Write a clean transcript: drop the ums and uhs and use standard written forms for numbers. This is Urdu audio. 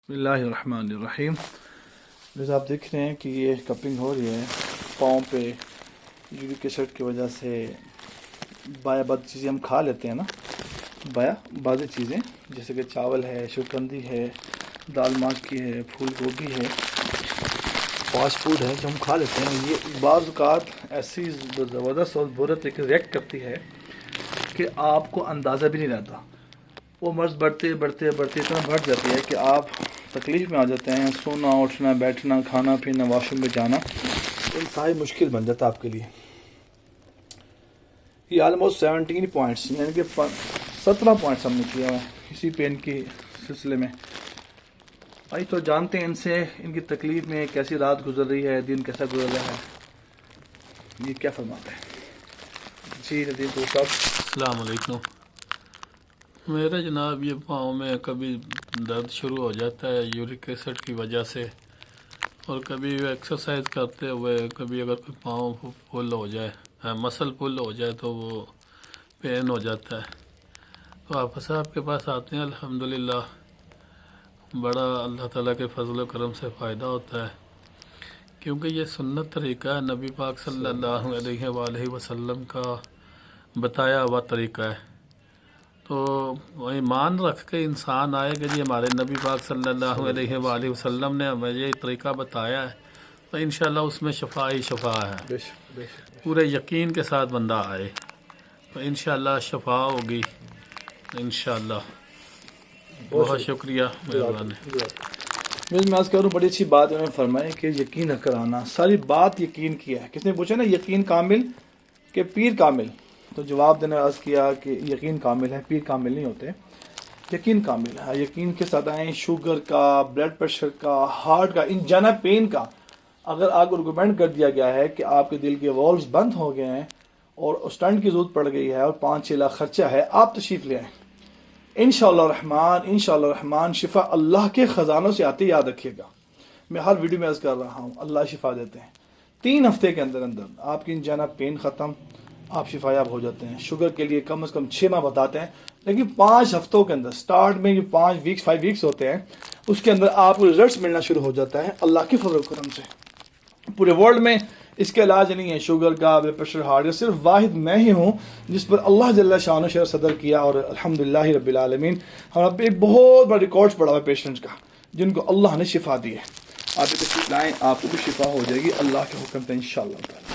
بسم اللہ الرحمن الرحیم۔ جیسے آپ دیکھ رہے ہیں کہ یہ کپنگ ہو رہی ہے پاؤں پہ یورک ایسڈ کی وجہ سے۔ بایا بعض چیزیں ہم کھا لیتے ہیں نا، بعض چیزیں جیسے کہ چاول ہے، شوکندی ہے، دال ماش ہے، پھول گوبھی ہے، فاسٹ فوڈ ہے جو ہم کھا لیتے ہیں، یہ بعض اوقات ایسی زبردست اور برے طریقے سے ریئیکٹ کرتی ہے کہ آپ کو اندازہ بھی نہیں رہتا۔ وہ مرض بڑھتے اتنا بڑھ جاتی ہے کہ آپ تکلیف میں آ جاتے ہیں۔ سونا، اٹھنا، بیٹھنا، کھانا پینا، واش روم میں جانا انتہائی مشکل بن جاتا ہے آپ کے لیے۔ یہ آلموسٹ 17 پوائنٹس یعنی کہ 17 پوائنٹس ہم نے کیا ہے اسی پین کے سلسلے میں۔ آئی تو جانتے ہیں ان سے، ان کی تکلیف میں کیسی رات گزر رہی ہے، دن کیسا گزر رہا ہے، یہ کیا فرماتے ہیں؟ جی ندیم تو صاحب السلام علیکم۔ میرا جناب یہ پاؤں میں کبھی درد شروع ہو جاتا ہے یورک ایسڈ کی وجہ سے، اور کبھی ایکسرسائز کرتے ہوئے کبھی اگر کوئی پاؤں پل ہو جائے، مسل پل ہو جائے تو وہ پین ہو جاتا ہے۔ تو آپ صاحب کے پاس آتے ہیں، الحمدللہ بڑا اللہ تعالیٰ کے فضل و کرم سے فائدہ ہوتا ہے، کیونکہ یہ سنت طریقہ ہے، نبی پاک صلی اللہ علیہ وآلہ وسلم کا بتایا ہوا طریقہ ہے۔ تو ایمان رکھ کے انسان آئے کہ جی ہمارے نبی پاک صلی اللہ علیہ وآلہ وسلم نے ہمیں یہ طریقہ بتایا ہے، تو انشاءاللہ اس میں شفا ہی شفا ہے۔ بے شک پورے یقین کے ساتھ بندہ آئے تو انشاءاللہ شفا ہوگی انشاءاللہ۔ بہت شکریہ، مہربانی۔ میں آج کروں، بڑی اچھی بات انہوں نے فرمائی کہ یقین رکھ کر آنا۔ ساری بات یقین کی ہے۔ کس نے پوچھا نا یقین کامل کہ پیر کامل، تو جواب دینے عرض کیا کہ یقین کامل ہے، پیر کامل نہیں ہوتے، یقین کامل ہے۔ یقین کے ساتھ آئیں، شوگر کا، بلڈ پریشر کا، ہارٹ کا، انجینا پین کا اگر آپ کو ریکمینڈ کر دیا گیا ہے کہ آپ کے دل کے والوز بند ہو گئے ہیں اور اسٹنٹ کی ضرورت پڑ گئی ہے اور 5-6 لاکھ خرچہ ہے، آپ تشریف لے آئیں انشاءاللہ رحمان شفا اللہ کے خزانوں سے آتی، یاد رکھیے گا۔ میں ہر ویڈیو میں عرض کر رہا ہوں، اللہ شفا دیتے ہیں۔ 3 ہفتے کے اندر آپ کی انجینا پین ختم، آپ شفا یاب ہو جاتے ہیں۔ شوگر کے لیے کم از کم 6 ماہ بتاتے ہیں، لیکن 5 ہفتوں کے اندر، سٹارٹ میں جو 5 ویکس ہوتے ہیں، اس کے اندر آپ کو ریزلٹس ملنا شروع ہو جاتا ہے اللہ کے فضل و کرم سے۔ پورے ورلڈ میں اس کا علاج نہیں ہے، شوگر کا، بلڈ پریشر، ہارٹ، صرف واحد میں ہی ہوں جس پر اللہ جل شانہ شرح صدر کیا، اور الحمدللہ رب العالمین ہم ایک بہت بڑا ریکارڈ پڑا ہوا پیشنٹس کا جن کو اللہ نے شفا دی ہے۔ آپ تشریف لائیں، آپ کو بھی شفا ہو جائے گی اللہ کے حکم پہ انشاءاللہ تعالی۔